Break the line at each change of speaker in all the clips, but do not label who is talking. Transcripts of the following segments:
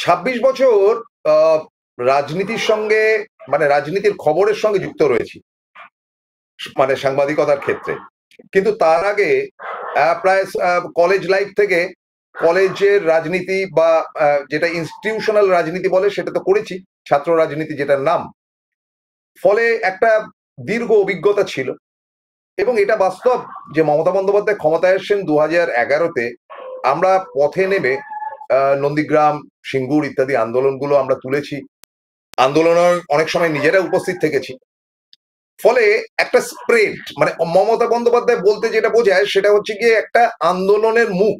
26 বছর আহ, রাজনীতির সঙ্গে, মানে রাজনীতির খবরের সঙ্গে যুক্ত রয়েছি, মানে সাংবাদিকতার ক্ষেত্রে। কিন্তু তার আগে প্রায় কলেজ লাইফ থেকে কলেজের রাজনীতি বা যেটা ইনস্টিটিউশনাল রাজনীতি বলে সেটা তো করেছি, ছাত্র রাজনীতি যেটার নাম। ফলে একটা দীর্ঘ অভিজ্ঞতা ছিল। এবং এটা বাস্তব যে মমতা বন্দ্যোপাধ্যায় ক্ষমতায় এসেছেন 2011-তে। আমরা পথে নেমে নন্দীগ্রাম, সিঙ্গুর ইত্যাদি আন্দোলনগুলো আমরা তুলেছি। আন্দোলনে অনেক সময় নিজেরা উপস্থিত থেকেছি। ফলে একটা স্প্রেড, মানে মমতা বন্দ্যোপাধ্যায় বলতে যেটা বোঝায় সেটা হচ্ছে গিয়ে একটা আন্দোলনের মুখ।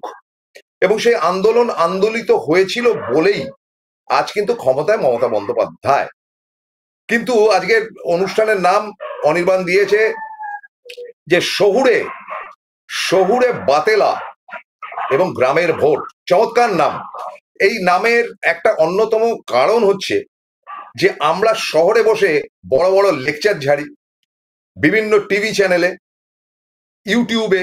এবং সেই আন্দোলন আন্দোলিত হয়েছিল বলেই আজ কিন্তু ক্ষমতায় মমতা বন্দ্যোপাধ্যায়। কিন্তু আজকের অনুষ্ঠানের নাম অনির্বাণ দিয়েছে যে শহুরে শহুরে বাতেলা এবং গ্রামের ভোট। চমৎকার নাম। এই নামের একটা অন্যতম কারণ হচ্ছে যে আমরা শহরে বসে বড় বড় লেকচার ঝাড়ি বিভিন্ন টিভি চ্যানেলে, ইউটিউবে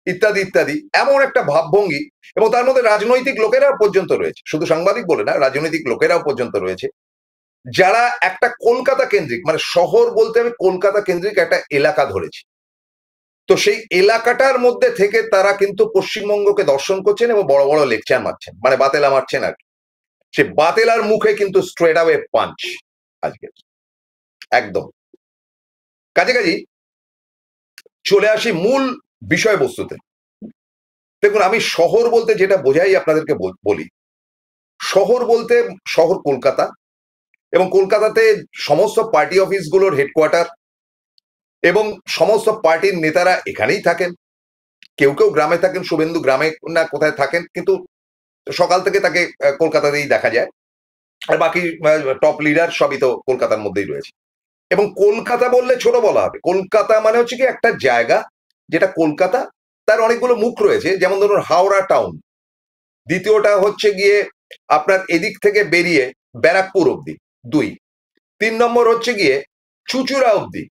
ইত্যাদি ইত্যাদি, এমন একটা ভাবভঙ্গি। এবং তার মধ্যে রাজনৈতিক লোকেরাও পর্যন্ত রয়েছে, শুধু সাংবাদিক বলে না, রাজনৈতিক লোকেরাও পর্যন্ত রয়েছে, যারা একটা কলকাতা কেন্দ্রিক, মানে শহর বলতে আমি কলকাতা কেন্দ্রিক একটা এলাকা ধরেছি। তো সেই এলাকাটার মধ্যে থেকে তারা কিন্তু পশ্চিমবঙ্গকে দর্শন করছেন এবং বড় বড় লেকচার মারছেন, মানে বাতেলা মারছেন আর কি। সে বাতেলার মুখে কিন্তু স্ট্রেট অ্যাওয়ে পাঞ্চ আজকে একদম। কাছাকাছি চলে আসি মূল বিষয়বস্তুতে। দেখুন, আমি শহর বলতে যেটা বোঝাই আপনাদেরকে বলি। শহর বলতে শহর কলকাতা, এবং কলকাতাতে সমস্ত পার্টি অফিসগুলোর হেডকোয়ার্টার, এবং সমস্ত পার্টির নেতারা এখানেই থাকেন। কেউ কেউ গ্রামে থাকেন, শুভেন্দু গ্রামে না কোথায় থাকেন, কিন্তু সকাল থেকে তাকে কলকাতাতেই দেখা যায়। আর বাকি টপ লিডার সবই তো কলকাতার মধ্যেই রয়েছে। এবং কলকাতা বললে ছোট বলা হবে। কলকাতা মানে হচ্ছে কি একটা জায়গা যেটা কলকাতা, তার অনেকগুলো মুখ রয়েছে। যেমন ধরুন হাওড়া টাউন, দ্বিতীয়টা হচ্ছে গিয়ে আপনার এদিক থেকে বেরিয়ে ব্যারাকপুর অব্দি 2, 3 নম্বর হচ্ছে গিয়ে চুচুড়া অব্দি,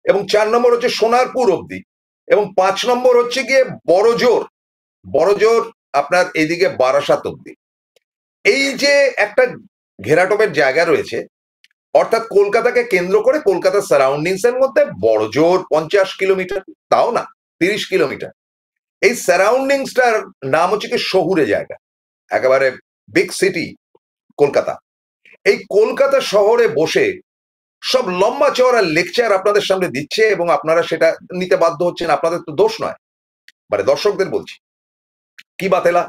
এবং 4 নম্বর হচ্ছে সোনারপুর অব্দি, এবং 5 নম্বর হচ্ছে গিয়ে বড়জোর। বড়জোর আপনার এইদিকে বারাসাত অব্দি। এই যে একটা ঘেরাটোপের জায়গা রয়েছে, অর্থাৎ কলকাতাকে কেন্দ্র করে কলকাতার সারাউন্ডিংস এর মধ্যে বড়জোর 50 কিলোমিটার, তাও না 30 কিলোমিটার, এই সারাউন্ডিংসটার নাম হচ্ছে কি শহুরে জায়গা, একেবারে বিগ সিটি কলকাতা। এই কলকাতা শহরে বসে সব লম্বা চওড়া লেকচার আপনাদের সামনে দিচ্ছে, এবং আপনারা সেটা নিতে বাধ্য হচ্ছেন। আপনাদের তো দোষ নয়, মানে দর্শকদের বলছি। কি বাতেলা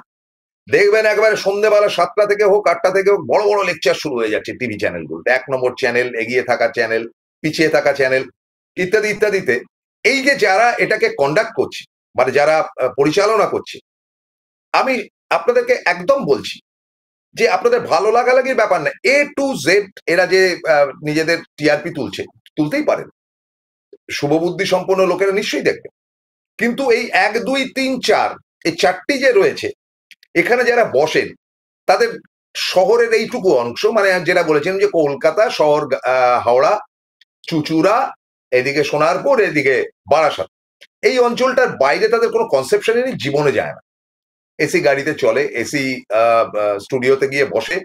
দেখবেন, একেবারে সন্ধ্যেবেলা 7টা থেকে হোক 8টা থেকে হোক বড় বড় লেকচার শুরু হয়ে যাচ্ছে টিভি চ্যানেলগুলো, 1 নম্বর চ্যানেল, এগিয়ে থাকা চ্যানেল, পিছিয়ে থাকা চ্যানেল ইত্যাদি ইত্যাদিতে। এই যে যারা এটাকে কন্ডাক্ট করছে, মানে যারা পরিচালনা করছে, আমি আপনাদেরকে একদম বলছি যে আপনাদের ভালো লাগালাগির ব্যাপার না, A to Z এরা যে নিজেদের টিআরপি তুলতেই পারেন, শুভবুদ্ধি সম্পন্ন লোকেরা নিশ্চয়ই দেখবে। কিন্তু এই 1, 2, 3, 4, এই 4টি যে রয়েছে, এখানে যারা বসেন তাদের শহরের এইটুকু অংশ, মানে যেটা বলেছেন যে কলকাতা শহর, হাওড়া, চুচুড়া, এদিকে সোনারপুর, এদিকে বারাসাত, এই অঞ্চলটার বাইরে তাদের কোনো কনসেপশনই নেই, জীবনে যায় না। এসি গাড়িতে চলে, এসি স্টুডিওতে গিয়ে বসে,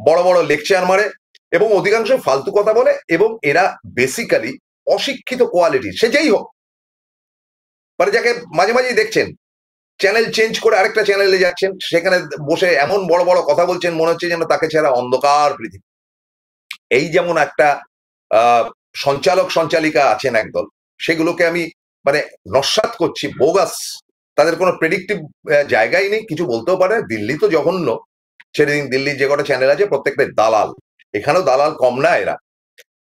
বড় বড় লেকচার মারে, এবং অধিকাংশ ফালতু কথা বলে। এবং এরা বেসিক্যালি অশিক্ষিত কোয়ালিটি, সে যেই হোক, মানে যাকে মাঝে মাঝেই দেখছেন চ্যানেল চেঞ্জ করে আরেকটা চ্যানেলে যাচ্ছেন, সেখানে বসে এমন বড় বড় কথা বলছেন, মনে হচ্ছে যেন তাকে ছাড়া অন্ধকার পৃথিবী। এই যেমন একটা সঞ্চালক সঞ্চালিকা আছেন একদল, সেগুলোকে আমি মানে নস্যাৎ করছি, বোগাস। তাদের কোনো প্রেডিক্টিভ জায়গাই নেই, কিছু বলতেও পারে। দিল্লি তো জঘন্য, সেদিন দিল্লির যে কটা চ্যানেল আছে প্রত্যেকটা দালাল, এখানেও দালাল কম না এরা।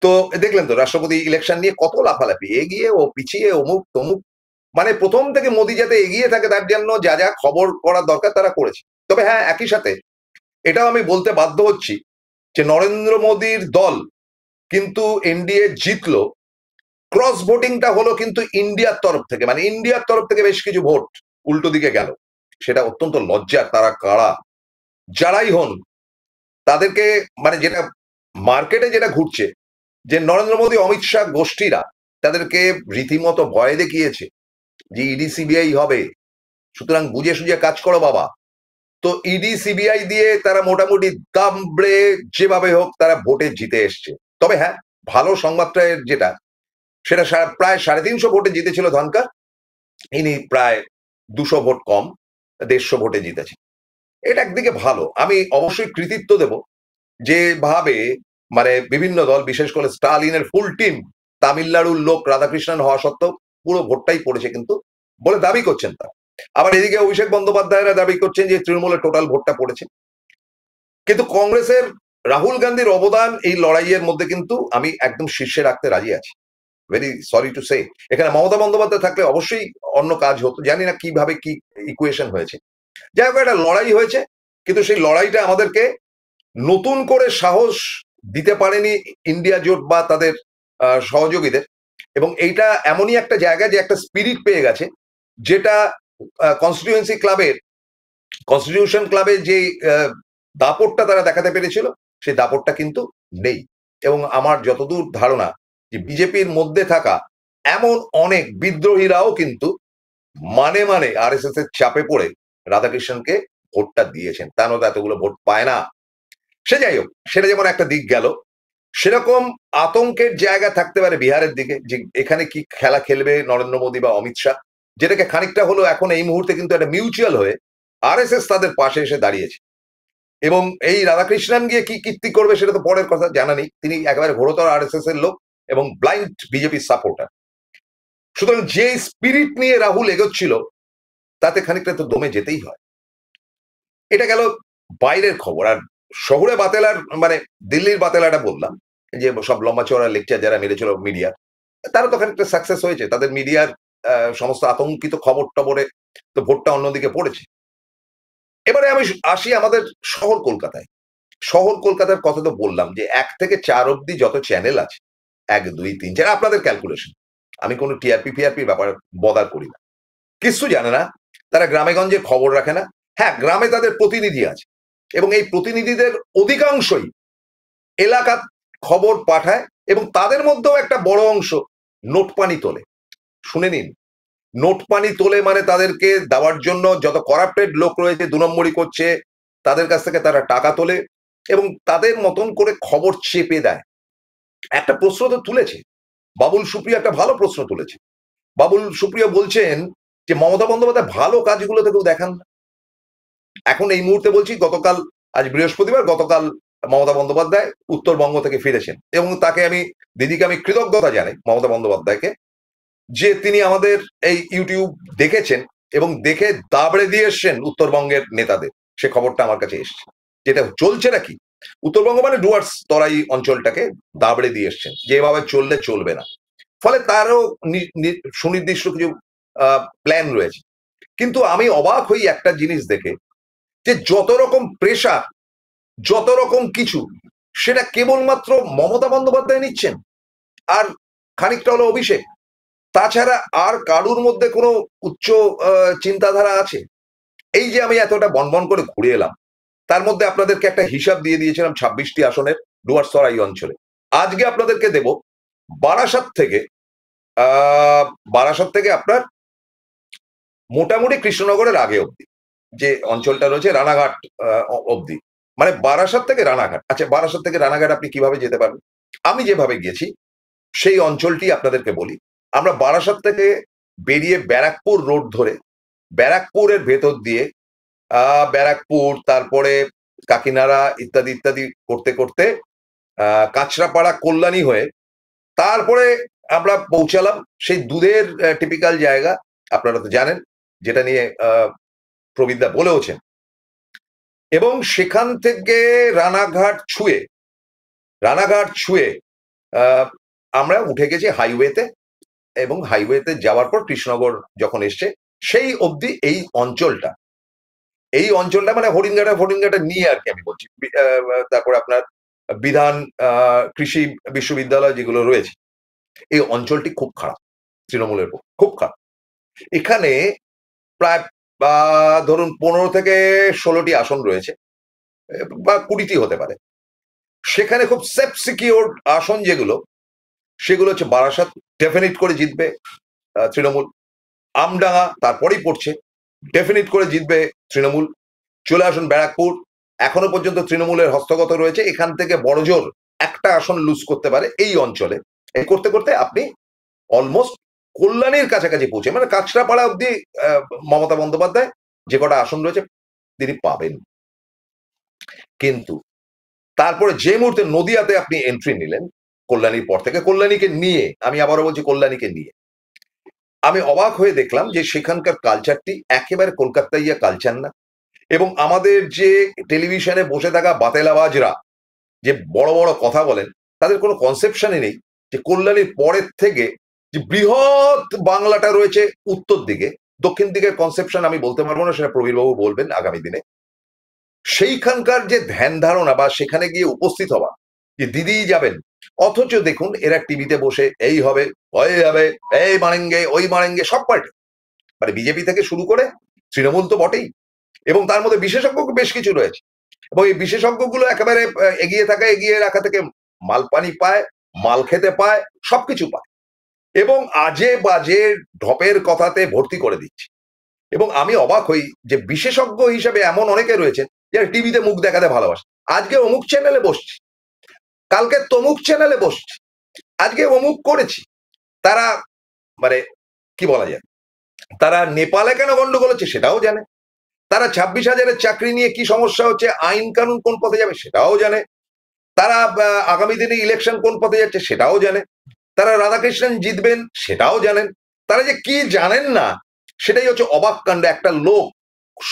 তো দেখলেন তো রাষ্ট্রপতি ইলেকশন নিয়ে কত লাফালাফি, এগিয়ে ও পিছিয়ে, অমুক তমুক, মানে প্রথম থেকে মোদি যাতে এগিয়ে থাকে তার জন্য যা যা খবর করার দরকার তারা করেছে। তবে হ্যাঁ, একই সাথে এটাও আমি বলতে বাধ্য হচ্ছি যে নরেন্দ্র মোদীর দল কিন্তু এনডিএ জিতলো, ক্রস ভোটিংটা হলো কিন্তু ইন্ডিয়ার তরফ থেকে, মানে ইন্ডিয়ার তরফ থেকে বেশ কিছু ভোট উল্টো দিকে গেল। সেটা অত্যন্ত লজ্জার। তারা কারা, যারাই হন, তাদেরকে মানে যেটা মার্কেটে যেটা ঘুরছে, যে নরেন্দ্র মোদী অমিত শাহ গোষ্ঠীরা তাদেরকে রীতিমতো ভয় দেখিয়েছে যে ইডি সিবিআই হবে, সুতরাং বুঝে সুঝে কাজ করো বাবা। তো ইডি সিবিআই দিয়ে তারা মোটামুটি দামড়ে যেভাবে হোক তারা ভোটে জিতে এসছে। তবে হ্যাঁ, ভালো সংবাদটা যেটা, সেটা প্রায় 350 ভোটে জিতেছিল ধনকর, ইনি প্রায় 200 ভোট কম, 150 ভোটে জিতেছে। এটা একদিকে ভালো। আমি অবশ্যই কৃতিত্ব দেব যেভাবে মানে বিভিন্ন দল, বিশেষ করে স্টালিনের ফুল টিম, তামিলনাড়ুর লোক রাধাকৃষ্ণন হওয়া সত্ত্বেও পুরো ভোটটাই পড়েছে কিন্তু বলে দাবি করছেন তারা। আবার এদিকে অভিষেক বন্দ্যোপাধ্যায়রা দাবি করছেন যে তৃণমূলের টোটাল ভোটটা পড়েছে। কিন্তু কংগ্রেসের রাহুল গান্ধীর অবদান এই লড়াইয়ের মধ্যে কিন্তু আমি একদম শীর্ষে রাখতে রাজি আছি। ভেরি সরি টু সে, এখানে মমতা বন্দ্যোপাধ্যায় থাকলে অবশ্যই অন্য কাজ হতো, জানি না কিভাবে কি ইকুয়েশন হয়েছে। যাই হোক, একটা লড়াই হয়েছে, কিন্তু সেই লড়াইটা আমাদেরকে নতুন করে সাহস দিতে পারেনি ইন্ডিয়া জোট বা তাদের সহযোগীদের। এবং এইটা এমনই একটা জায়গা যে একটা স্পিরিট পেয়ে গেছে, যেটা কনস্টিটিউয়েন্সি ক্লাবের, কনস্টিটিউশন ক্লাবের যে দাপটটা তারা দেখাতে পেরেছিল, সেই দাপটটা কিন্তু নেই। এবং আমার যতদূর ধারণা যে বিজেপির মধ্যে থাকা এমন অনেক বিদ্রোহীরাও কিন্তু মানে মানে আরএসএস এর চাপে পড়ে রাধাকৃষ্ণনকে ভোটটা দিয়েছেন, তা নয় এতগুলো ভোট পায় না। সে যাই হোক, সেটা যেমন একটা দিক গেল, সেরকম আতঙ্কের জায়গা থাকতে পারে বিহারের দিকে, যে এখানে কি খেলা খেলবে নরেন্দ্র মোদী বা অমিত শাহ, যেটাকে খানিকটা হলো এখন এই মুহূর্তে কিন্তু একটা মিউচুয়াল হয়ে আরএসএস তাদের পাশে এসে দাঁড়িয়েছে। এবং এই রাধাকৃষ্ণন গিয়ে কি কীর্তি করবে সেটা তো পরের কথা, জানা নেই। তিনি একেবারে ঘোরতর আরএসএস এর লোক এবং ব্লাইন্ড বিজেপি সাপোর্টার। সুতরাং যে স্পিরিট নিয়ে রাহুল এগোচ্ছিল, তাতে খানিকটা তো দমে যেতেই হয়। এটা গেল বাইরের খবর। আর শহরে বাতেলার মানে দিল্লির বাতেলাটা বললাম, যে সব লম্বা চওড়া লেকচার যারা মেরেছিল মিডিয়া, তারা তো খানিকটা সাকসেস হয়েছে, তাদের মিডিয়ার সমস্ত আতঙ্কিত খবর টবরে তো ভোটটা অন্যদিকে পড়েছে। এবারে আমি আসি আমাদের শহর কলকাতায়। শহর কলকাতার কথা তো বললাম, যে 1 থেকে 4 অব্দি যত চ্যানেল আছে, 1 2 3 4, আপনাদের ক্যালকুলেশন, আমি কোনো টিআরপি ফিআরপি ব্যাপার বদার করি না, কিছু জানে না। তারা গ্রামে গঞ্জে খবর রাখে না। হ্যাঁ, গ্রামে তাদের প্রতিনিধি আছে, এবং এই প্রতিনিধিদের অধিকাংশই এলাকার খবর পাঠায়, এবং তাদের মধ্যেও একটা বড় অংশ নোট পানি তোলে। শুনে নিন, নোট পানি তোলে মানে তাদেরকে দেওয়ার জন্য যত করাপ্টেড লোক রয়েছে, 2 নম্বরই করছে, তাদের কাছ থেকে তারা টাকা তোলে এবং তাদের মতন করে খবর চেপে দেয়। একটা প্রশ্ন তো তুলেছে বাবুল সুপ্রিয়, একটা ভালো প্রশ্ন তুলেছে। বাবুল সুপ্রিয় বলছেন যে মমতা বন্দ্যোপাধ্যায় ভালো কাজগুলো থেকেও দেখান না। এখন এই মুহূর্তে বলছি, গতকাল, আজ বৃহস্পতিবার, গতকাল মমতা বন্দ্যোপাধ্যায় উত্তরবঙ্গ থেকে ফিরেছেন, এবং তাকে আমি, দিদিকে আমি কৃতজ্ঞতা জানাই মমতা বন্দ্যোপাধ্যায়কে, যে তিনি আমাদের এই ইউটিউব দেখেছেন এবং দেখে দাবড়ে দিয়ে এসছেন উত্তরবঙ্গের নেতাদের। সে খবরটা আমার কাছে এসছে, যেটা চলছে নাকি উত্তরবঙ্গ মানে ডুয়ার্স তরাই অঞ্চলটাকে দাবড়ে দিয়ে এসছেন, যে এভাবে চললে চলবে না। ফলে তারও সুনির্দিষ্ট কিছু প্ল্যান রয়েছে। কিন্তু আমি অবাক হই একটা জিনিস দেখে, যে যত রকম প্রেশার, যত রকম কিছু, সেটা কেবলমাত্র মমতা বন্দ্যোপাধ্যায় নিচ্ছেন, আর খানিকটা হলো অভিষেক। তাছাড়া আর কারুর মধ্যে কোনো উচ্চ চিন্তাধারা আছে? এই যে আমি এতটা বনবন করে ঘুরে এলাম, তার মধ্যে আপনাদেরকে একটা হিসাব দিয়ে দিয়েছিলাম 26টি আসনের ডুয়ার্স তরাই অঞ্চলে। আজকে আপনাদেরকে দেব বারাসাত থেকে, বারাসাত থেকে আপনার মোটামুটি কৃষ্ণনগরের আগে অব্দি যে অঞ্চলটা রয়েছে, রানাঘাট অব্দি, মানে বারাসাত থেকে রানাঘাট। আচ্ছা, বারাসাত থেকে রানাঘাট আপনি কিভাবে যেতে পারবেন? আমি যেভাবে গেছি সেই অঞ্চলটি আপনাদেরকে বলি। আমরা বারাসাত থেকে বেরিয়ে ব্যারাকপুর রোড ধরে, ব্যারাকপুরের ভেতর দিয়ে ব্যারাকপুর, তারপরে কাকিনাড়া ইত্যাদি ইত্যাদি করতে করতে কাঁচরাপাড়া, কল্যাণী হয়ে তারপরে আমরা পৌঁছালাম সেই দুধের টিপিক্যাল জায়গা, আপনারা তো জানেন, যেটা নিয়ে প্রবীরদা বলেওছেন। এবং সেখান থেকে রানাঘাট ছুঁয়ে আমরা উঠে গেছি হাইওয়েতে, এবং হাইওয়েতে যাওয়ার পর কৃষ্ণনগর যখন এসছে, সেই অবধি এই অঞ্চলটা মানে হরিণঘাটা নিয়ে আর কি আমি বলছি। তারপরে আপনার বিধান, কৃষি বিশ্ববিদ্যালয় যেগুলো রয়েছে, এই অঞ্চলটি খুব খারাপ, তৃণমূলের খুব খারাপ। এখানে প্রায় ধরুন 15 থেকে 16টি আসন রয়েছে, বা 20টি হতে পারে। সেখানে খুব সেফ সিকিউর আসন যেগুলো, সেগুলো হচ্ছে বারাসাত, ডেফিনিট করে জিতবে তৃণমূল। আমডাঙ্গা তারপরেই পড়ছে, ডেফিনিট করে জিতবে তৃণমূল। চলে আসুন ব্যারাকপুর, এখনো পর্যন্ত তৃণমূলের হস্তগত রয়েছে, এখান থেকে বড়জোর একটা আসন লুজ করতে পারে এই অঞ্চলে। এই করতে করতে আপনি অলমোস্ট কল্যাণীর কাছাকাছি পৌঁছে, মানে কাঁচরাপাড়া অব্দি মমতা বন্দ্যোপাধ্যায় যে কটা আসন রয়েছে তিনি পাবেন। কিন্তু তারপরে যে মুহূর্তে নদিয়াতে আপনি এন্ট্রি নিলেন কল্যাণীর পর থেকে, কল্যাণীকে নিয়ে, আমি আবারও বলছি কল্যাণীকে নিয়ে, আমি অবাক হয়ে দেখলাম যে সেখানকার কালচারটি একেবারে কলকাতাইয়া কালচার না। এবং আমাদের যে টেলিভিশনে বসে থাকা বাতেলাবাজরা যে বড় বড় কথা বলেন, তাদের কোনো কনসেপশনই নেই যে কল্যাণীর পরের থেকে যে বৃহৎ বাংলাটা রয়েছে উত্তর দিকে, দক্ষিণ দিকের কনসেপশন আমি বলতে পারবো না, সেটা প্রবীরবাবু বলবেন আগামী দিনে। সেইখানকার যে ধ্যান ধারণা বা সেখানে গিয়ে উপস্থিত হওয়া, যে দিদি যাবেন, অথচ দেখুন এরা টিভিতে বসে এই হবে, ওই হবে, এই মারেঙ্গে ওই মারেঙ্গে, সব পার্টি, মানে বিজেপি থেকে শুরু করে তৃণমূল তো বটেই, এবং তার মধ্যে বিশেষজ্ঞ বেশ কিছু রয়েছে, এবং এই বিশেষজ্ঞগুলো একেবারে এগিয়ে থাকা, এগিয়ে রাখা থেকে মাল পানি পায়, মাল খেতে পায়, সবকিছু পায়, এবং আজে বাজে ঢপের কথাতে ভর্তি করে দিচ্ছে। এবং আমি অবাক হই যে বিশেষজ্ঞ হিসেবে এমন অনেকে রয়েছেন যারা টিভিতে মুখ দেখাতে ভালোবাসে। আজকে অমুক চ্যানেলে বসছি, কালকে তমুক চ্যানেলে বসছি, আজকে অমুক করেছি। তারা মানে কি বলা যায়, তারা নেপালে কেন গন্ডগোল হচ্ছে সেটাও জানে, তারা 26,000-এর চাকরি নিয়ে কি সমস্যা হচ্ছে, আইন কানুন কোন পথে যাবে সেটাও জানে, তারা আগামী দিনে ইলেকশন কোন পথে যাচ্ছে সেটাও জানে, তারা রাধাকৃষ্ণন জিতবেন সেটাও জানেন। তারা যে কি জানেন না সেটাই হচ্ছে অবাক কাণ্ড। একটা লোক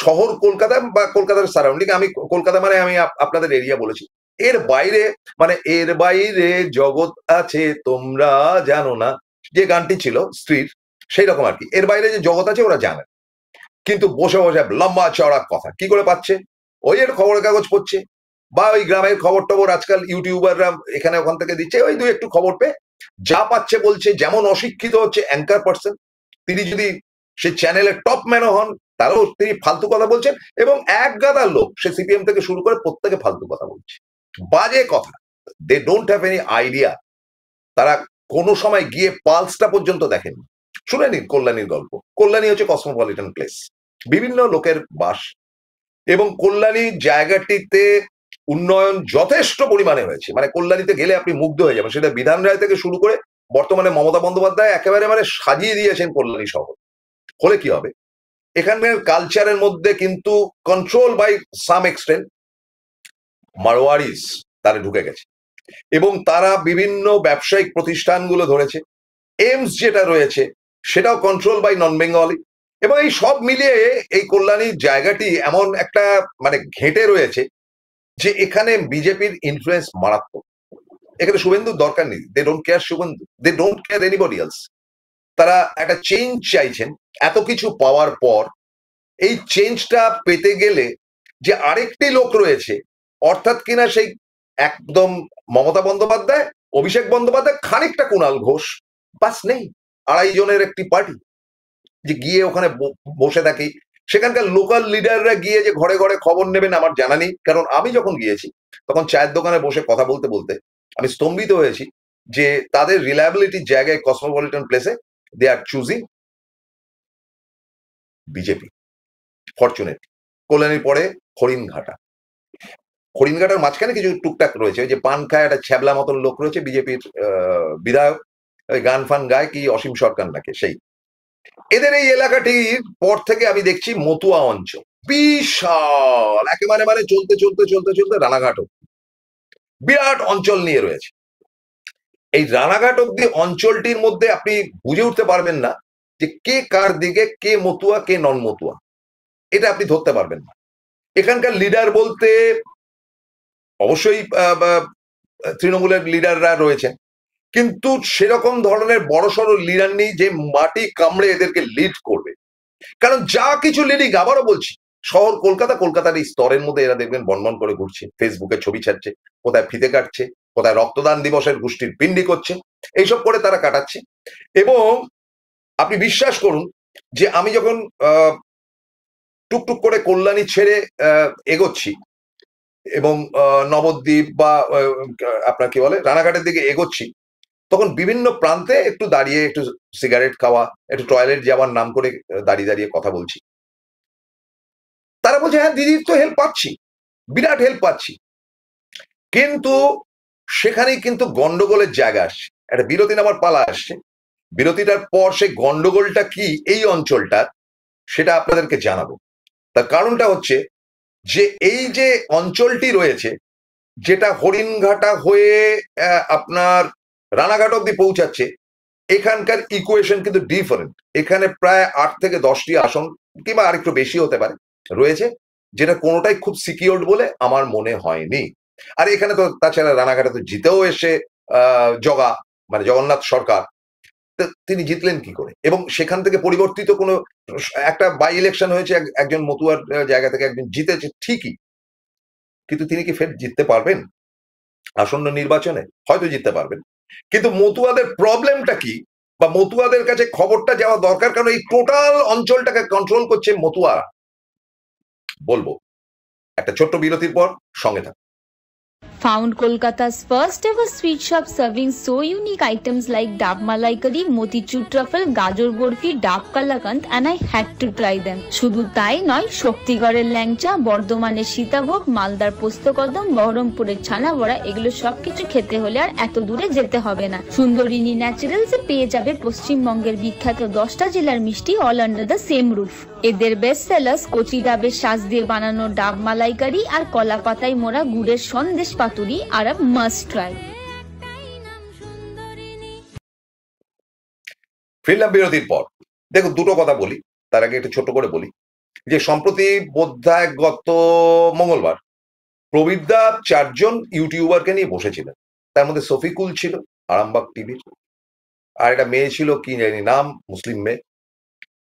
শহর কলকাতা বা কলকাতার সারাউন্ডিং, আমি কলকাতা মানে আমি আপনাদের এরিয়া বলেছি, এর বাইরে, মানে এর বাইরে জগৎ আছে তোমরা জানো না, যে গানটি ছিল স্ত্রীর, সেই রকম আর কি, এর বাইরে যে জগৎ আছে ওরা জানে। কিন্তু বসে বসে লম্বা চওড়া কথা কি করে পাচ্ছে, ওই এর খবরের কাগজ পড়ছে, বা ওই গ্রামের খবর টবর আজকাল ইউটিউবাররা এখানে ওখান থেকে দিচ্ছে, ওই দুই একটু খবর পেয়ে যা পাচ্ছে বলছে। যেমন অশিক্ষিত হচ্ছে অ্যাঙ্কার পার্সন, তিনি যদি সে চ্যানেলের টপ ম্যানও হন তারও তিনি ফালতু কথা বলছেন, এবং এক গাদার লোক সে সিপিএম থেকে শুরু করে প্রত্যেকে ফালতু কথা বলছে, বাজে কথা। They don't have any idea, তারা কোনো সময় গিয়ে পালসটা পর্যন্ত দেখেনি। শুনে নিন কল্যাণীর গল্প, কল্যাণী হচ্ছে কসমোপলিটন প্লেস, বিভিন্ন লোকের বাস, এবং কল্যাণী জায়গাটিতে উন্নয়ন যথেষ্ট পরিমাণে হয়েছে, মানে কল্যাণীতে গেলে আপনি মুগ্ধ হয়ে যাবেন। সেটা বিধান রায় থেকে শুরু করে বর্তমানে মমতা বন্দ্যোপাধ্যায় একেবারে মানে সাজিয়ে দিয়েছেন কল্যাণী শহর। হলে কি হবে, এখানকার কালচারের মধ্যে কিন্তু কন্ট্রোল বাই সাম এক্সটেন্ট মারোয়ারিস তারা ঢুকে গেছে, এবং তারা বিভিন্ন ব্যবসায়িক প্রতিষ্ঠানগুলো ধরেছে। এইমস যেটা রয়েছে সেটাও কন্ট্রোল বাই নন বেঙ্গলি, এবং এই সব মিলিয়ে এই কল্যাণী জায়গাটি এমন একটা মানে ঘেঁটে রয়েছে যে এখানে বিজেপির ইনফ্লুয়েন্স মারাত্মক। এখানে শুভেন্দুর দরকার নেই, they don't care Suvendu, they don't care anybody else. তারা একটা চেঞ্জ চাইছেন এত কিছু পাওয়ার পর। এই চেঞ্জটা পেতে গেলে যে আরেকটি লোক রয়েছে, অর্থাৎ কিনা সেই একদম মমতা বন্দ্যোপাধ্যায়, অভিষেক বন্দ্যোপাধ্যায়, খানিকটা কুণাল ঘোষ, বাস নেই। 2.5 জনের একটি পার্টি যে গিয়ে ওখানে বসে থাকি, সেখানকার লোকাল লিডাররা গিয়ে যে ঘরে ঘরে খবর নেবেন আমার জানা নেই, কারণ আমি যখন গিয়েছি তখন চায়ের দোকানে বসে কথা বলতে বলতে আমি স্তম্ভিত হয়েছি যে তাদের রিলায়েবিলিটির জায়গায় কসমোপলিটন প্লেসে দে আর চুজিং বিজেপি। ফরচুনেট কল্যাণীর পরে হরিণঘাটা, হরিণঘাটার মাঝখানে কিছু টুকটাক রয়েছে, ওই যে পান খায় একটা ছ্যাবলা মতন লোক রয়েছে বিজেপির বিধায়ক, ওই গান ফান গায় কি অসীম সরকার নাকি সেই। এদের এই এলাকাটির পর থেকে আমি দেখছি মতুয়া অঞ্চল বিশাল একেবারে, মানে চলতে চলতে চলতে চলতে রানাঘাট অব্দি বিরাট অঞ্চল নিয়ে রয়েছে। এই রানাঘাট অব্দি অঞ্চলটির মধ্যে আপনি বুঝে উঠতে পারবেন না যে কে কার দিকে, কে মতুয়া কে নন মতুয়া, এটা আপনি ধরতে পারবেন না। এখানকার লিডার বলতে অবশ্যই তৃণমূলের লিডাররা রয়েছেন, কিন্তু সেরকম ধরনের বড়সড় লিডার নেই যে মাটি কামড়ে এদেরকে লিড করবে। কারণ যা কিছু লিডিং, আবারও বলছি, শহর কলকাতা, কলকাতার এই স্তরের মধ্যে এরা দেখবেন বনবন করে ঘুরছে, ফেসবুকে ছবি ছাড়ছে, কোথায় ফিতে কাটছে, কোথায় রক্তদান দিবসের গোষ্ঠীর পিন্ডি করছে, এইসব করে তারা কাটাচ্ছে। এবং আপনি বিশ্বাস করুন যে আমি যখন টুকটুক করে কল্যাণী ছেড়ে এগোচ্ছি এবং নবদ্বীপ বা আপনার কি বলে রানাঘাটের দিকে এগোচ্ছি, তখন বিভিন্ন প্রান্তে একটু দাঁড়িয়ে একটু সিগারেট খাওয়া, একটু টয়লেট যাওয়ার নাম করে দাঁড়িয়ে দাঁড়িয়ে কথা বলছি। তারা বলছে হ্যাঁ দিদির তো হেল্প পাচ্ছি, বিরাট হেল্প পাচ্ছি, কিন্তু সেখানেই কিন্তু গন্ডগোলের জায়গা আসছে। একটা বিরতি নেওয়ার পালা আসছে, বিরতিটার পর সেই গন্ডগোলটা কি এই অঞ্চলটা সেটা আপনাদেরকে জানাবো। তার কারণটা হচ্ছে যে এই যে অঞ্চলটি রয়েছে, যেটা হরিণঘাটা হয়ে আপনার রানাঘাট অব্দি পৌঁছাচ্ছে, এখানকার ইকুয়েশন কিন্তু ডিফারেন্ট। এখানে প্রায় 8 থেকে 10টি আসন কিংবা আরেকটু বেশি হতে পারে রয়েছে, যেটা কোনোটাই খুব সিকিউরড বলে আমার মনে হয়নি। আর এখানে তো তাছাড়া রানাঘাটে তো জিতেও এসে জগা মানে জগন্নাথ সরকার, তিনি জিতলেন কি করে? এবং সেখান থেকে পরিবর্তিত কোনো একটা বাই ইলেকশন হয়েছে, একজন মতুয়ার জায়গা থেকে একজন জিতেছে ঠিকই, কিন্তু তিনি কি ফের জিততে পারবেন আসন্ন নির্বাচনে? হয়তো জিততে পারবেন, কিন্তু মতুয়াদের প্রবলেমটা কি বা মতুয়াদের কাছে খবরটা যাওয়া দরকার, কারণ এই টোটাল অঞ্চলটাকে কন্ট্রোল করছে মতুয়া। বলবো একটা ছোট্ট বিরতির পর, সঙ্গে থাকুন।
Found Kolkata's first ever sweet shop serving so unique items like Dab Malai Curry, Motichur Truffle, Gajor Borfi, Dab Kalakand, and I had to try them. শুধু তাই নয়, শক্তিগড়ের ল্যাংচা, বর্ধমানের সীতাভোগ, মালদার পোস্তকদম, বহরমপুরের ছানা বড়া, এগুলো সবকিছু খেতে হলে আর এত দূরে যেতে হবে না। সুন্দরিনী ন্যাচারালসে পেয়ে যাবে পশ্চিমবঙ্গের বিখ্যাত 10টা জেলার মিষ্টি all under the same roof. এদের বেস্ট সেলার্স কচি ডাবের শাঁস দিয়ে বানানো ডাব মালাইকারি আর কলা পাতায় মোড়া গুড়ের সন্দেশ পাতুরি আর মাস্ট ট্রাই।
ফিরলাম বিরতির পর। দেখুন দুটো কথা বলি, তার আগে একটু ছোট করে বলি যে সম্প্রতি বোধহয় গত মঙ্গলবার প্রবীরদা 4জন ইউটিউবারকে নিয়ে বসেছিলেন। তার মধ্যে শফিকুল ছিল আরামবাগ টিভির, আর একটা মেয়ে ছিল কি জানি নাম, মুসলিম মেয়ে,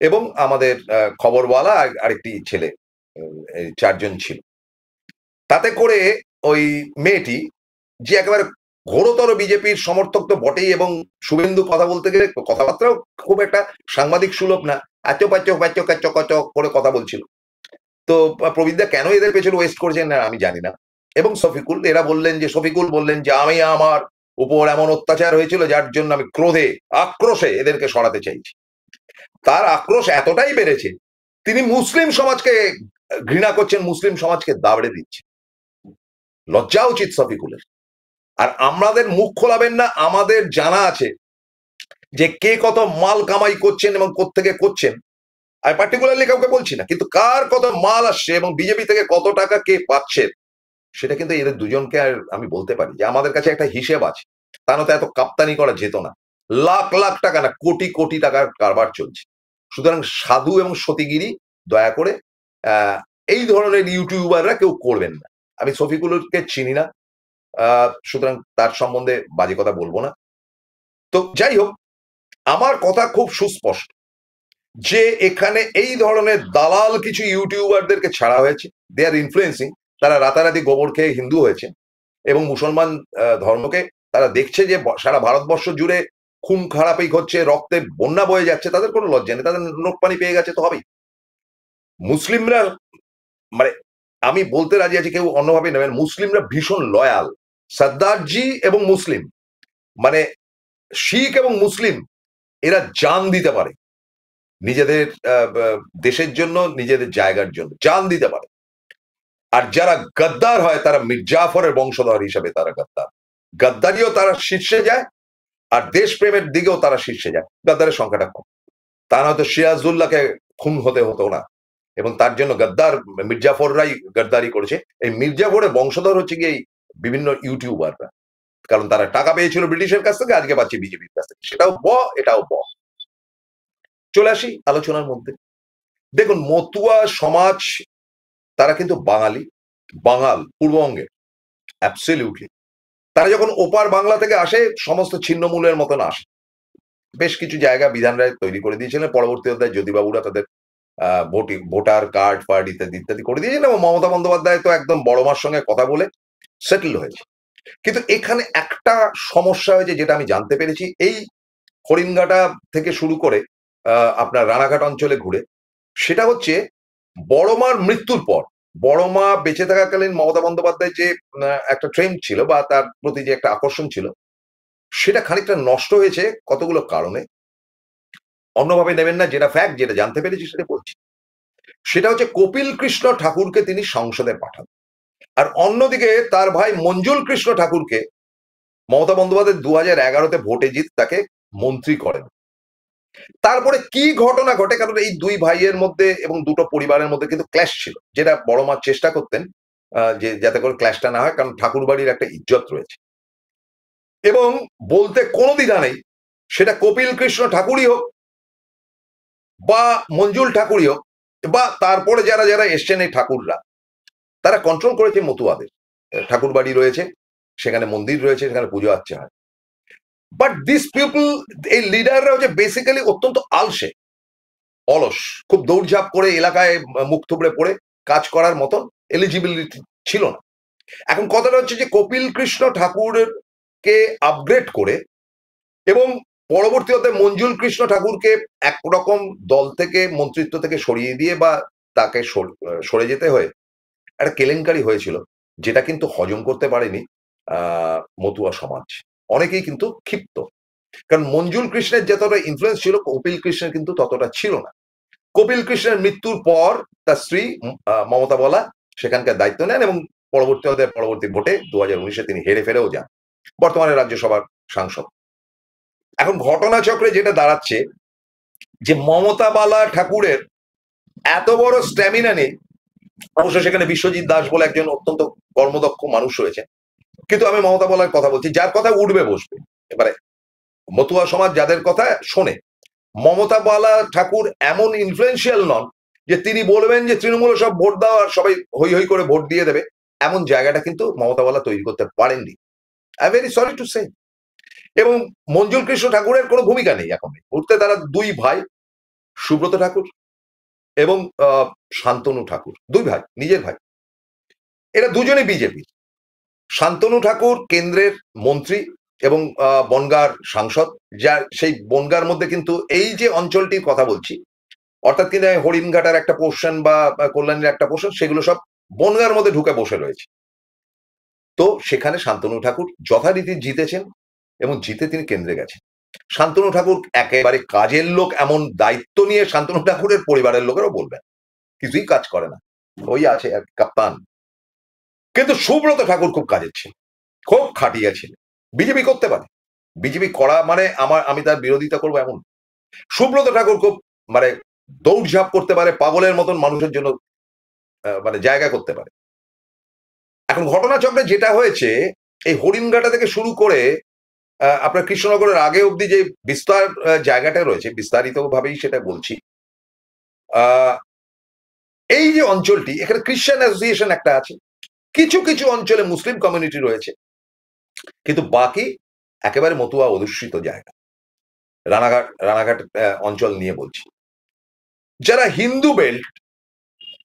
এবং আমাদের খবরওয়ালা আরেকটি ছেলে, 4জন ছিল। তাতে করে ওই মেয়েটি, যে একেবারে ঘোরতর বিজেপির সমর্থক তো বটেই, এবং শুভেন্দু কথা বলতে গেলে কথাবার্তাও খুব একটা সাংবাদিক সুলভ না, আচো পাচো পাচো কাচো কাচো করে কথা বলছিল। তো প্রবীরদা কেন এদের পেছনে ওয়েস্ট করছেন না আমি জানি না। এবং শফিকুল, শফিকুল বললেন যে আমি আমার উপর এমন অত্যাচার হয়েছিল যার জন্য আমি ক্রোধে আক্রোশে এদেরকে সরাতে চাইছি। তার আক্রোশ এতটাই বেড়েছে, তিনি মুসলিম সমাজকে ঘৃণা করছেন, মুসলিম সমাজকে দাবড়ে দিচ্ছেন। লজ্জা উচিত শফিকুলের। আর আমাদের মুখ খোলাবেন না, আমাদের জানা আছে যে কে কত মাল কামাই করছেন এবং কোত্থেকে করছেন। আমি পার্টিকুলারলি কাউকে বলছি না, কিন্তু কার কত মাল আসছে এবং বিজেপি থেকে কত টাকা কে পাচ্ছেন সেটা কিন্তু এদের দুজনকে আর আমি বলতে পারি যে আমাদের কাছে একটা হিসেব আছে। তা নয়তো এত কাপ্তানি করা যেত না। লাখ লাখ টাকা না, কোটি কোটি টাকার কারবার চলছে। সুতরাং সাধু এবং সতীগিরি দয়া করে এই ধরনের ইউটিউবাররা কেউ করবেন না। আমি শফিকুলকে চিনি না, সুতরাং তার সম্বন্ধে বাজে কথা বলবো না। তো যাই হোক, আমার কথা খুব সুস্পষ্ট যে এখানে এই ধরনের দালাল কিছু ইউটিউবারদেরকে ছাড়া হয়েছে। দে আর ইনফ্লুয়েন্সিং। তারা রাতারাতি গোবর খেয়ে হিন্দু হয়েছে এবং মুসলমান ধর্মকে তারা দেখছে যে সারা ভারতবর্ষ জুড়ে খুন খারাপই হচ্ছে, রক্তে বন্যা বয়ে যাচ্ছে, তাদের কোনো লজ্জা নেই, তাদের নোট পানি পেয়ে গেছে তো হবেই। মুসলিমরা, মানে আমি বলতে রাজি আছি, কেউ অন্যভাবে নেবেন, মুসলিমরা ভীষণ লয়াল। সর্দারজি এবং মুসলিম, মানে শিখ এবং মুসলিম, এরা জান দিতে পারে নিজেদের দেশের জন্য, নিজেদের জায়গার জন্য জান দিতে পারে। আর যারা গদ্দার হয় তারা মির্জাফরের বংশধর হিসেবে তারা গদ্দার। গদ্দারিও তারা শীর্ষে যায়, আর দেশপ্রেমের দিকেও তারা শীর্ষে যায়। গদ্দারের সংখ্যাটা কম, তা নয়তো সিরাজউল্লাহকে খুন হতে হতো না। এবং তার জন্য গদ্দার মির্জাফররাই গদ্দারি করেছে। এই মির্জাফরের বংশধর হচ্ছে গিয়ে বিভিন্ন ইউটিউবাররা, কারণ তারা টাকা পেয়েছিল ব্রিটিশের কাছ থেকে, আজকে পাচ্ছে বিজেপির কাছ থেকে। সেটাও এটাও চলে আসি আলোচনার মধ্যে। দেখুন, মতুয়া সমাজ তারা কিন্তু বাঙালি, বাঙাল, পূর্ববঙ্গের অ্যাবসলিউটলি। তারা যখন ওপার বাংলা থেকে আসে সমস্ত ছিন্নমূলের মতন আসে। বেশ কিছু জায়গা বিধান রায় তৈরি করে দিয়েছিলেন, পরবর্তী অধ্যায়ে জ্যোতিবাবুরা তাদের ভোটার কার্ড ফার্ড ইত্যাদি ইত্যাদি করে দিয়েছেন, এবং মমতা বন্দ্যোপাধ্যায় তো একদম বড় মার সঙ্গে কথা বলে সেটেল হয়েছে। কিন্তু এখানে একটা সমস্যা হয়েছে যেটা আমি জানতে পেরেছি এই হরিণঘাটা থেকে শুরু করে আপনার রানাঘাট অঞ্চলে ঘুরে। সেটা হচ্ছে বড় মার মৃত্যুর পর, বড় মা বেঁচে থাকাকালীন মমতা বন্দ্যোপাধ্যায় যে একটা ট্রেন্ড ছিল বা তার প্রতি যে একটা আকর্ষণ ছিল, সেটা খানিকটা নষ্ট হয়েছে কতগুলো কারণে। অন্যভাবে নেবেন না, যেটা ফ্যাক্ট, যেটা জানতে পেরেছি সেটা বলছি। সেটা হচ্ছে কপিল কৃষ্ণ ঠাকুরকে তিনি সংসদে পাঠান, আর অন্যদিকে তার ভাই মঞ্জুল কৃষ্ণ ঠাকুরকে মমতা বন্দ্যোপাধ্যায় 2011-তে ভোটে জিত তাকে মন্ত্রী করেন। তারপরে কি ঘটনা ঘটে, কারণ এই দুই ভাইয়ের মধ্যে এবং দুটো পরিবারের মধ্যে কিন্তু ক্ল্যাশ ছিল, যেটা বড় মা চেষ্টা করতেন যে যাতে করে ক্ল্যাশটা না হয়, কারণ ঠাকুর বাড়ির একটা ইজ্জত রয়েছে এবং বলতে কোনো দ্বিধা নেই, সেটা কপিল কৃষ্ণ ঠাকুরই হোক বা মঞ্জুল ঠাকুরই হোক বা তারপরে যারা যারা এসছেন এই ঠাকুররা, তারা কন্ট্রোল করেছে মতুয়াদের। ঠাকুর বাড়ি রয়েছে, সেখানে মন্দির রয়েছে, সেখানে পুজো আচ্ছা হয়। বাট দিস পিপল, এই লিডাররা হচ্ছে বেসিক্যালি অত্যন্ত আলসে, অলস, খুব দৌড়ঝাঁপ করে এলাকায় মুখ থুবড়ে পড়ে কাজ করার মতন এলিজিবিলিটি ছিল না। এখন কথাটা হচ্ছে যে কপিল কৃষ্ণ ঠাকুরকে আপগ্রেড করে এবং পরবর্তীতে মঞ্জুল কৃষ্ণ ঠাকুরকে একরকম দল থেকে, মন্ত্রিত্ব থেকে সরিয়ে দিয়ে বা তাকে সরে যেতে হয়ে একটা কেলেঙ্কারি হয়েছিল, যেটা কিন্তু হজম করতে পারেনি মতুয়া সমাজ। অনেকেই কিন্তু ক্ষিপ্ত, কারণ মঞ্জুল কৃষ্ণের যতটা ইনফ্লুয়েন্স ছিল কপিল কৃষ্ণের কিন্তু ততটা ছিল না। কপিল কৃষ্ণের মৃত্যুর পর তার স্ত্রী মমতা বলা সেখানকার দায়িত্ব নেন এবং পরবর্তী ভোটে 2019-এ তিনি হেরে ফেরেও যান, বর্তমানে রাজ্যসভার সাংসদ। এখন ঘটনাচক্রে যেটা দাঁড়াচ্ছে যে মমতা বালা ঠাকুরের এত বড় স্ট্যামিনা নেই। অবশ্য সেখানে বিশ্বজিৎ দাস বলে একজন অত্যন্ত কর্মদক্ষ মানুষ রয়েছে, কিন্তু আমি মমতা বলার কথা বলছি, যার কথা উঠবে বসবে। এবারে মতুয়া সমাজ যাদের কথা শোনে, মমতা বালা ঠাকুর এমন ইনফ্লুয়েন্সিয়াল নন যে তিনি বলবেন যে তৃণমূলে সব ভোট দাও আর সবাই হই হই করে ভোট দিয়ে দেবে, এমন জায়গাটা কিন্তু মমতা বালা তৈরি করতে পারেননি। I very sorry to say. এবং মঞ্জুল কৃষ্ণ ঠাকুরের কোনো ভূমিকা নেই এখন উঠতে। তারা দুই ভাই, সুব্রত ঠাকুর এবং শান্তনু ঠাকুর, দুই ভাই, নিজের ভাই, এরা দুজনে বিজেপি। শান্তনু ঠাকুর কেন্দ্রের মন্ত্রী এবং বনগাঁর সাংসদ, যার সেই বনগাঁর মধ্যে কিন্তু এই যে অঞ্চলটির কথা বলছি, অর্থাৎ কিন্তু হরিণঘাটার একটা পোর্শন বা কল্যাণীর একটা পোর্শন, সেগুলো সব বনগাঁর মধ্যে ঢুকে বসে রয়েছে। তো সেখানে শান্তনু ঠাকুর যথারীতি জিতেছেন এবং জিতে তিনি কেন্দ্রে গেছেন। শান্তনু ঠাকুর একেবারে কাজের লোক, এমন দায়িত্ব নিয়ে শান্তনু ঠাকুরের পরিবারের লোকেরাও বলবেন কিছুই কাজ করে না, ওই আছে আর কাপ্তান। কিন্তু সুব্রত ঠাকুর খুব কাজের ছিল, খুব খাটিয়া ছিল। বিজেপি করতে পারে, বিজেপি করা মানে আমি তার বিরোধিতা করবো এমন। সুব্রত ঠাকুর খুব মানে দৌড়ঝাঁপ করতে পারে, পাগলের মতন মানুষের জন্য মানে জায়গা করতে পারে। এখন ঘটনাচক্রে যেটা হয়েছে, এই হরিণঘাটা থেকে শুরু করে আপনার কৃষ্ণনগরের আগে অব্দি যে বিস্তার জায়গাটা রয়েছে, বিস্তারিত ভাবেই সেটা বলছি। এই যে অঞ্চলটি, এখানে খ্রিস্টান অ্যাসোসিয়েশন একটা আছে, কিছু কিছু অঞ্চলে মুসলিম কমিউনিটি রয়েছে, কিন্তু বাকি একেবারে মতুয়া অধ্যুষিত জায়গা। রানাঘাট অঞ্চল নিয়ে বলছি। যারা হিন্দু বেল্ট,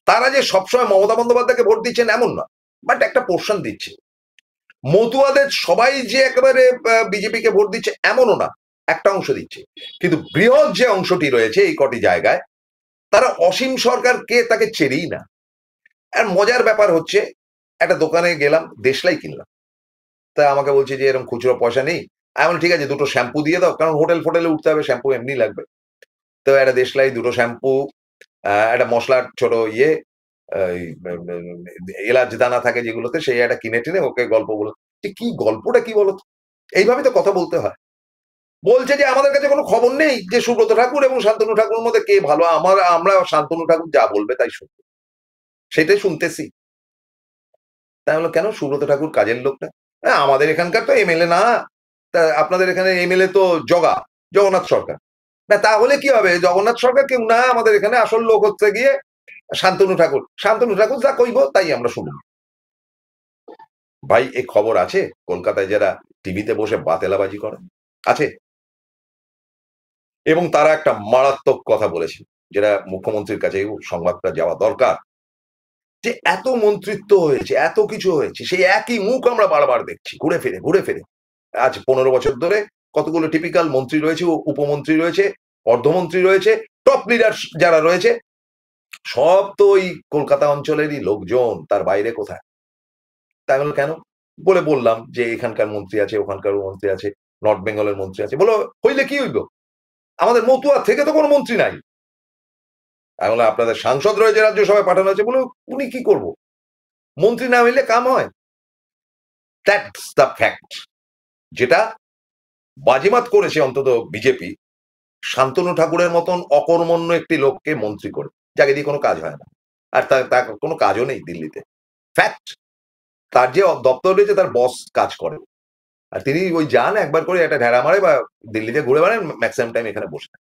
তারা যে সবসময় মমতা বন্দ্যোপাধ্যায়কে ভোট দিচ্ছেন এমন না, বাট একটা পোর্শন দিচ্ছে। মতুয়াদের সবাই যে একেবারে বিজেপিকে ভোট দিচ্ছে এমনও না, একটা অংশ দিচ্ছে। কিন্তু বৃহৎ যে অংশটি রয়েছে এই কটি জায়গায়, তারা অসীম সরকারকে তাকে চেনেই না। আর মজার ব্যাপার হচ্ছে, একটা দোকানে গেলাম, দেশলাই কিনলাম, তা আমাকে বলছে যে এরকম খুচরো পয়সা নেই। এমন ঠিক আছে, দুটো শ্যাম্পু দিয়ে দাও, কারণ হোটেলে উঠতে হবে, শ্যাম্পু এমনি লাগবে। তো একটা দেশলাই, দুটো শ্যাম্পু, একটা মশলার ছোট এলাচ দানা থাকে যেগুলোতে, সেই একটা কিনে টিনে ওকে গল্প বলো যে কি গল্পটা কি বলো, এইভাবে তো কথা বলতে হয়। বলছে যে আমাদের কাছে কোনো খবর নেই যে সুব্রত ঠাকুর এবং শান্তনু ঠাকুরের মধ্যে কে ভালো, আমরা শান্তনু ঠাকুর যা বলবে তাই শুনবো, সেটাই শুনতেছি। তাই হলো কেন, সুব্রত ঠাকুর কাজের লোক না? আমাদের এখানকার তো এমএলএ না, তা আপনাদের এখানে এমএলএ তো জগন্নাথ সরকার। না তাহলে কি হবে, জগন্নাথ সরকার কেউ না, আমাদের এখানে আসল লোক হচ্ছে গিয়ে শান্তনু ঠাকুর। শান্তনু ঠাকুর যা কইব তাই আমরা শুনব। ভাই এই খবর আছে কলকাতায় যারা টিভিতে বসে বাতেলাবাজি করে আছে, এবং তারা একটা মারাত্মক কথা বলেছে, যেটা মুখ্যমন্ত্রীর কাছে সংবাদটা যাওয়া দরকার, যে এত মন্ত্রিত্ব হয়েছে, এত কিছু হয়েছে, সেই একই মুখ আমরা বারবার দেখছি ঘুরে ফিরে। আজ 15 বছর ধরে কতগুলো টিপিক্যাল মন্ত্রী রয়েছে, উপমন্ত্রী রয়েছে, অর্ধমন্ত্রী রয়েছে, টপ লিডার যারা রয়েছে, সব তো ওই কলকাতা অঞ্চলেরই লোকজন, তার বাইরে কোথায়? তাই বলো কেন? বললাম যে এখানকার মন্ত্রী আছে, ওখানকার মন্ত্রী আছে, নর্থ বেঙ্গলের মন্ত্রী আছে। বলো হইলে কি হইব? আমাদের মতুয়া থেকে তো কোনো মন্ত্রী নাই। আমি বললাম আপনাদের সাংসদ রয়েছে রাজ্যসভায় পাঠানো হয়েছে, বলে উনি কি করব, মন্ত্রী না হইলে কাম হয়। That's the fact. যেটা বাজিমাত করেছে অন্তত বিজেপি, শান্তনু ঠাকুরের মতন অকর্মণ্য একটি লোককে মন্ত্রী করে, যাকে দিয়ে কোনো কাজ হয় না, আর তার কোনো কাজও নেই দিল্লিতে। ফ্যাক্ট। তার যে দপ্তর রয়েছে তার বস কাজ করে, আর তিনি ওই যান একবার করে একটা ঢেড়া মারে বা দিল্লিতে ঘুরে বেড়ান, ম্যাক্সিমাম টাইম এখানে বসে থাকেন।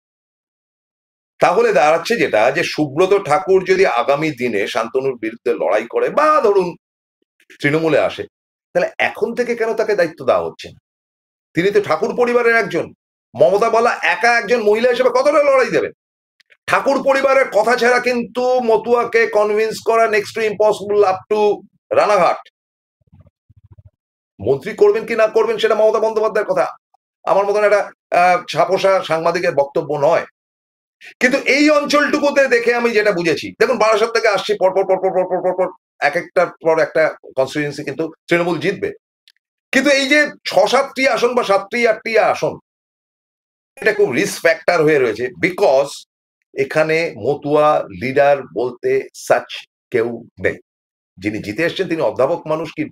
তাহলে দাঁড়াচ্ছে যেটা, যে সুব্রত ঠাকুর যদি আগামী দিনে শান্তনুর বিরুদ্ধে লড়াই করে বা ধরুন তৃণমূলে আসে, তাহলে এখন থেকে কেন তাকে দায়িত্ব দেওয়া হচ্ছে না? তিনি তো ঠাকুর পরিবারের একজন। মমতা বলা একা একজন মহিলা হিসেবে কতটা লড়াই দেবেন? ঠাকুর পরিবারের কথা ছাড়া কিন্তু মতুয়াকে কনভিন্স করা next to impossible up to Ranaghat. মন্ত্রী করবেন কি না করবেন সেটা মমতা বন্দ্যোপাধ্যায়ের কথা, আমার মতন একটা ছাপোষা সাংবাদিকের বক্তব্য নয়। কিন্তু এই অঞ্চলটুকুতে দেখে আমি যেটা বুঝেছি, দেখুন বারাসাত থেকে আসছি, পরপর পরপর পরপর পরপর এক একটার পর একটা কনস্টিটিউয়েন্সি কিন্তু তৃণমূল জিতবে, কিন্তু এই যে 6-7টি আসন বা 7-8টি আসন, এটা খুব রিস্ক ফ্যাক্টর হয়ে রয়েছে, বিকজ এখানে মতুয়া লিডার বলতে সাচ কেউ নেই। যিনি জিতে এসছেন তিনি অধ্যাপক মানুষ কি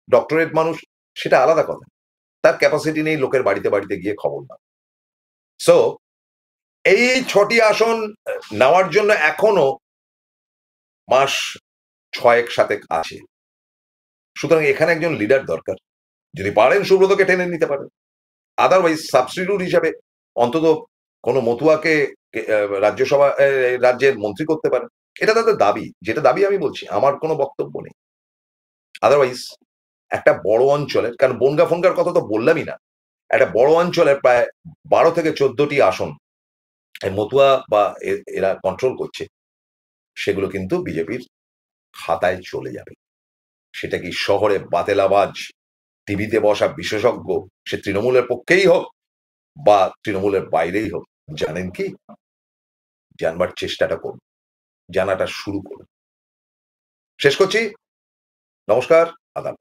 ডক্টরেট মানুষ সেটা আলাদা কথা, তার ক্যাপাসিটি নেই লোকের বাড়িতে বাড়িতে গিয়ে খবর না। সো এই 6টি আসন নেওয়ার জন্য এখনো মাস 6-7 আছে, সুতরাং এখানে একজন লিডার দরকার। যদি পারেন সুব্রতকে টেনে নিতে পারেন, আদারওয়াইজ সাবস্টিটিউট হিসাবে অন্তত কোনো মতুয়াকে রাজ্যসভা রাজ্যের মন্ত্রী করতে পারেন, এটা তাদের দাবি। যেটা দাবি আমি বলছি, আমার কোনো বক্তব্য নেই। আদারওয়াইজ একটা বড় অঞ্চলের, কারণ বনগা ফনগার কথা তো বললামই না, একটা বড় অঞ্চলের প্রায় 12 থেকে 14টি আসন মতুয়া বা এরা কন্ট্রোল করছে, সেগুলো কিন্তু বিজেপির খাতায় চলে যাবে। সেটা কি শহরে বাতেলাবাজ টিভিতে বসা বিশেষজ্ঞ, সে তৃণমূলের পক্ষেই হোক বা তৃণমূলের বাইরেই হোক, জানেন কি, জানবার চেষ্টাটা করুন, জানাটা শুরু করুন। শেষ করছি, নমস্কার, আদাব।